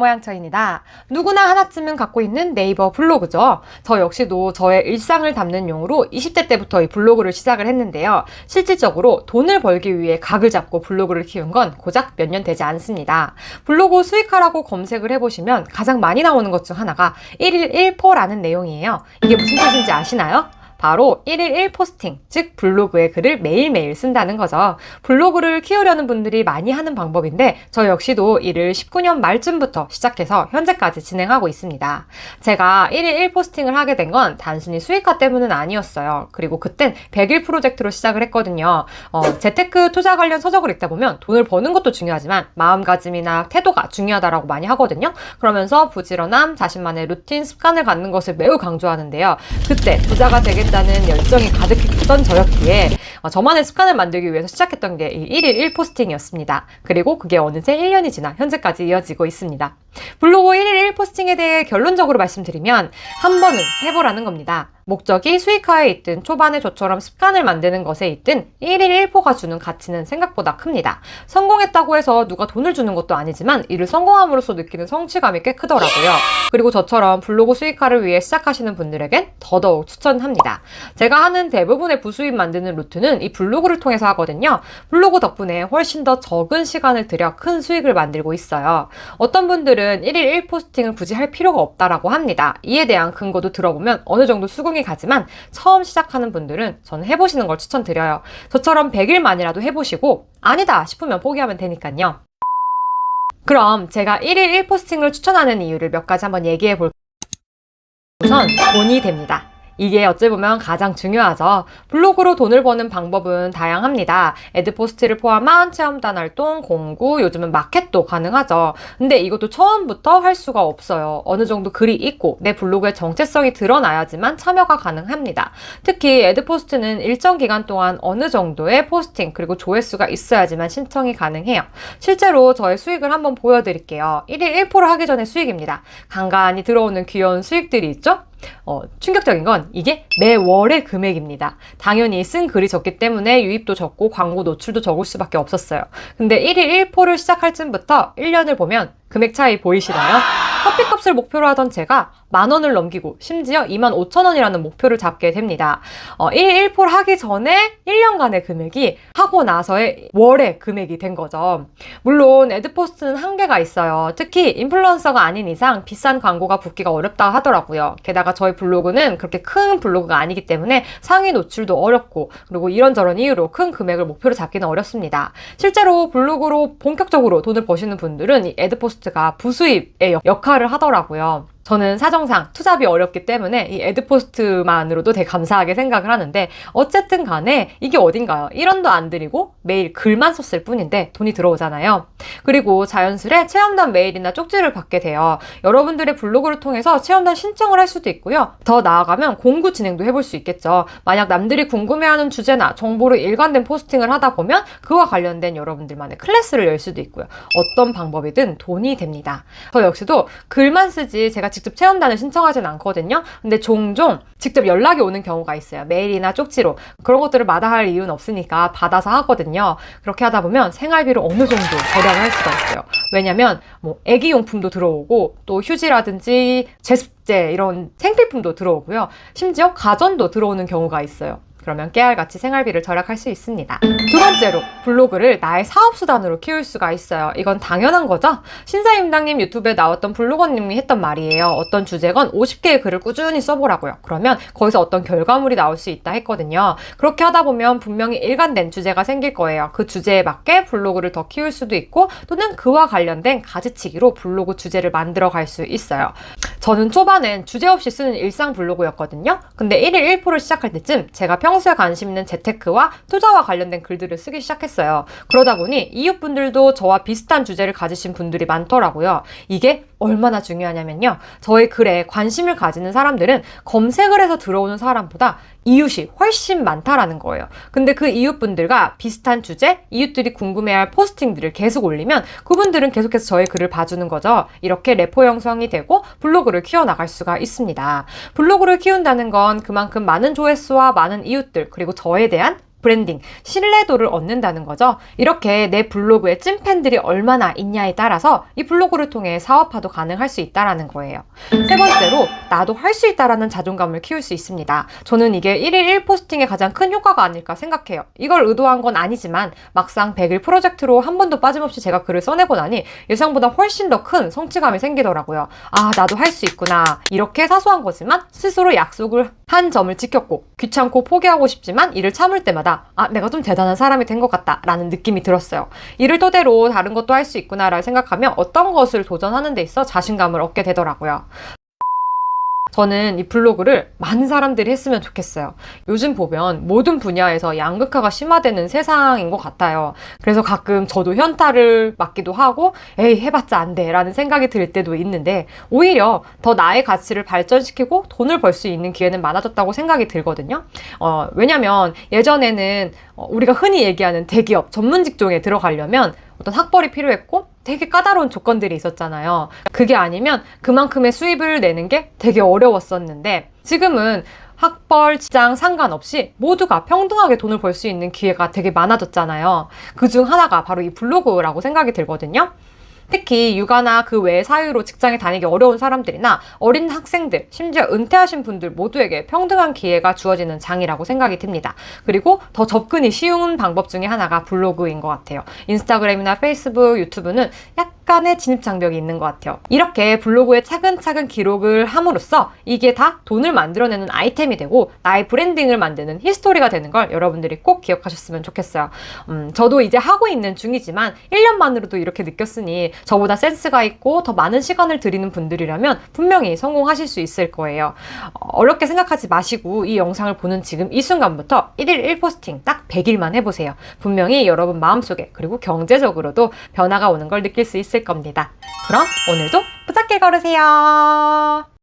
모양처입니다. 누구나 하나쯤은 갖고 있는 네이버 블로그죠. 저 역시도 저의 일상을 담는 용으로 20대 때부터 이 블로그를 시작을 했는데요. 실질적으로 돈을 벌기 위해 각을 잡고 블로그를 키운 건 고작 몇 년 되지 않습니다. 블로그 수익하라고 검색을 해보시면 가장 많이 나오는 것 중 하나가 1일 1포라는 내용이에요. 이게 무슨 뜻인지 아시나요? 바로 1일 1포스팅, 즉 블로그에 글을 매일매일 쓴다는 거죠. 블로그를 키우려는 분들이 많이 하는 방법인데 저 역시도 이를 19년 말쯤부터 시작해서 현재까지 진행하고 있습니다. 제가 1일 1포스팅을 하게 된 건 단순히 수익화 때문은 아니었어요. 그리고 그땐 100일 프로젝트로 시작을 했거든요. 재테크 투자 관련 서적을 읽다 보면 돈을 버는 것도 중요하지만 마음가짐이나 태도가 중요하다라고 많이 하거든요. 그러면서 부지런함, 자신만의 루틴, 습관을 갖는 것을 매우 강조하는데요. 그때 부자가 되겠다는 열정이 가득했던 저였기에 저만의 습관을 만들기 위해서 시작했던 게 이 1일 1포스팅이었습니다. 그리고 그게 어느새 1년이 지나 현재까지 이어지고 있습니다. 블로그 1일 1포스팅에 대해 결론적으로 말씀드리면 한 번은 해보라는 겁니다. 목적이 수익화에 있든 초반에 저처럼 습관을 만드는 것에 있든 1일 1포가 주는 가치는 생각보다 큽니다. 성공했다고 해서 누가 돈을 주는 것도 아니지만 이를 성공함으로써 느끼는 성취감이 꽤 크더라고요. 그리고 저처럼 블로그 수익화를 위해 시작하시는 분들에겐 더더욱 추천합니다. 제가 하는 대부분의 부수입 만드는 루트는 이 블로그를 통해서 하거든요. 블로그 덕분에 훨씬 더 적은 시간을 들여 큰 수익을 만들고 있어요. 어떤 분들은 1일 1포스팅을 굳이 할 필요가 없다라고 합니다. 이에 대한 근거도 들어보면 어느 정도 수긍이 가지만 처음 시작하는 분들은 저는 해보시는 걸 추천드려요. 저처럼 100일만이라도 해보시고 아니다 싶으면 포기하면 되니까요. 그럼 제가 1일 1포스팅을 추천하는 이유를 몇 가지 한번 얘기해 볼게요. 우선 돈이 됩니다. 이게 어찌 보면 가장 중요하죠. 블로그로 돈을 버는 방법은 다양합니다. 애드포스트를 포함한 체험단 활동, 공구, 요즘은 마켓도 가능하죠. 근데 이것도 처음부터 할 수가 없어요. 어느 정도 글이 있고 내 블로그의 정체성이 드러나야지만 참여가 가능합니다. 특히 애드포스트는 일정 기간 동안 어느 정도의 포스팅 그리고 조회수가 있어야지만 신청이 가능해요. 실제로 저의 수익을 한번 보여드릴게요. 1일 1포를 하기 전에 수익입니다. 간간히 들어오는 귀여운 수익들이 있죠? 충격적인 건 이게 매월의 금액입니다. 당연히 쓴 글이 적기 때문에 유입도 적고 광고 노출도 적을 수밖에 없었어요. 근데 1일 1포를 시작할 쯤부터 1년을 보면 금액 차이 보이시나요? 커피값을 목표로 하던 제가 10,000원을 넘기고 심지어 25,000원이라는 목표를 잡게 됩니다. 1일 1포를 하기 전에 1년간의 금액이 하고 나서의 월의 금액이 된 거죠. 물론 애드포스트는 한계가 있어요. 특히 인플루언서가 아닌 이상 비싼 광고가 붙기가 어렵다 하더라고요. 게다가 저희 블로그는 그렇게 큰 블로그가 아니기 때문에 상위 노출도 어렵고 그리고 이런저런 이유로 큰 금액을 목표로 잡기는 어렵습니다. 실제로 블로그로 본격적으로 돈을 버시는 분들은 이 애드포스트가 부수입의 역할을 하더라고요. 저는 사정상 투잡이 어렵기 때문에 이 애드포스트만으로도 되게 감사하게 생각을 하는데 어쨌든 간에 이게 어딘가요? 1원도 안 들이고 매일 글만 썼을 뿐인데 돈이 들어오잖아요. 그리고 자연스레 체험단 메일이나 쪽지를 받게 돼요. 여러분들의 블로그를 통해서 체험단 신청을 할 수도 있고요. 더 나아가면 공구 진행도 해볼 수 있겠죠. 만약 남들이 궁금해하는 주제나 정보를 일관된 포스팅을 하다 보면 그와 관련된 여러분들만의 클래스를 열 수도 있고요. 어떤 방법이든 돈이 됩니다. 저 역시도 글만 쓰지 제가 직접 체험단을 신청하진 않거든요. 근데 종종 직접 연락이 오는 경우가 있어요. 메일이나 쪽지로. 그런 것들을 마다할 이유는 없으니까 받아서 하거든요. 그렇게 하다 보면 생활비를 어느 정도 절약을 할 수가 있어요. 왜냐면 애기용품도 들어오고 또 휴지라든지 제습제 이런 생필품도 들어오고요. 심지어 가전도 들어오는 경우가 있어요. 그러면 깨알같이 생활비를 절약할 수 있습니다. 두 번째로 블로그를 나의 사업수단으로 키울 수가 있어요. 이건 당연한 거죠? 신사임당님 유튜브에 나왔던 블로거님이 했던 말이에요. 어떤 주제건 50개의 글을 꾸준히 써보라고요. 그러면 거기서 어떤 결과물이 나올 수 있다 했거든요. 그렇게 하다 보면 분명히 일관된 주제가 생길 거예요. 그 주제에 맞게 블로그를 더 키울 수도 있고 또는 그와 관련된 가지치기로 블로그 주제를 만들어 갈 수 있어요. 저는 초반엔 주제 없이 쓰는 일상 블로그였거든요. 근데 1일 1포를 시작할 때쯤 제가 평소에 관심 있는 재테크와 투자와 관련된 글들을 쓰기 시작했어요. 그러다 보니 이웃분들도 저와 비슷한 주제를 가지신 분들이 많더라고요. 이게 얼마나 중요하냐면요. 저의 글에 관심을 가지는 사람들은 검색을 해서 들어오는 사람보다 이웃이 훨씬 많다라는 거예요. 근데 그 이웃분들과 비슷한 주제, 이웃들이 궁금해할 포스팅들을 계속 올리면 그분들은 계속해서 저의 글을 봐주는 거죠. 이렇게 래퍼 형성이 되고 블로그를 키워나갈 수가 있습니다. 블로그를 키운다는 건 그만큼 많은 조회수와 많은 이웃들 그리고 저에 대한 브랜딩, 신뢰도를 얻는다는 거죠. 이렇게 내 블로그에 찐팬들이 얼마나 있냐에 따라서 이 블로그를 통해 사업화도 가능할 수 있다는 거예요. 세 번째로, 나도 할 수 있다라는 자존감을 키울 수 있습니다. 저는 이게 1일 1포스팅의 가장 큰 효과가 아닐까 생각해요. 이걸 의도한 건 아니지만 막상 100일 프로젝트로 한 번도 빠짐없이 제가 글을 써내고 나니 예상보다 훨씬 더 큰 성취감이 생기더라고요. 아, 나도 할 수 있구나. 이렇게 사소한 거지만 스스로 약속을 한 점을 지켰고, 귀찮고 포기하고 싶지만 이를 참을 때마다 아, 내가 좀 대단한 사람이 된 것 같다 라는 느낌이 들었어요. 이를 토대로 다른 것도 할 수 있구나 라고 생각하며 어떤 것을 도전하는 데 있어 자신감을 얻게 되더라고요. 저는 이 블로그를 많은 사람들이 했으면 좋겠어요. 요즘 보면 모든 분야에서 양극화가 심화되는 세상인 것 같아요. 그래서 가끔 저도 현타를 맞기도 하고 에이, 해봤자 안 돼 라는 생각이 들 때도 있는데, 오히려 더 나의 가치를 발전시키고 돈을 벌 수 있는 기회는 많아졌다고 생각이 들거든요. 왜냐면 예전에는 우리가 흔히 얘기하는 대기업 전문 직종에 들어가려면 어떤 학벌이 필요했고 되게 까다로운 조건들이 있었잖아요. 그게 아니면 그만큼의 수입을 내는 게 되게 어려웠었는데, 지금은 학벌, 직장 상관없이 모두가 평등하게 돈을 벌 수 있는 기회가 되게 많아졌잖아요. 그중 하나가 바로 이 블로그라고 생각이 들거든요. 특히 육아나 그 외의 사유로 직장에 다니기 어려운 사람들이나 어린 학생들, 심지어 은퇴하신 분들 모두에게 평등한 기회가 주어지는 장이라고 생각이 듭니다. 그리고 더 접근이 쉬운 방법 중에 하나가 블로그인 것 같아요. 인스타그램이나 페이스북, 유튜브는 약간의 진입장벽이 있는 것 같아요. 이렇게 블로그에 차근차근 기록을 함으로써 이게 다 돈을 만들어내는 아이템이 되고 나의 브랜딩을 만드는 히스토리가 되는 걸 여러분들이 꼭 기억하셨으면 좋겠어요. 저도 이제 하고 있는 중이지만 1년만으로도 이렇게 느꼈으니 저보다 센스가 있고 더 많은 시간을 들이는 분들이라면 분명히 성공하실 수 있을 거예요. 어렵게 생각하지 마시고 이 영상을 보는 지금 이 순간부터 1일 1포스팅 딱 100일만 해보세요. 분명히 여러분 마음속에 그리고 경제적으로도 변화가 오는 걸 느낄 수 있을 겁니다. 그럼 오늘도 부탁해 걸으세요.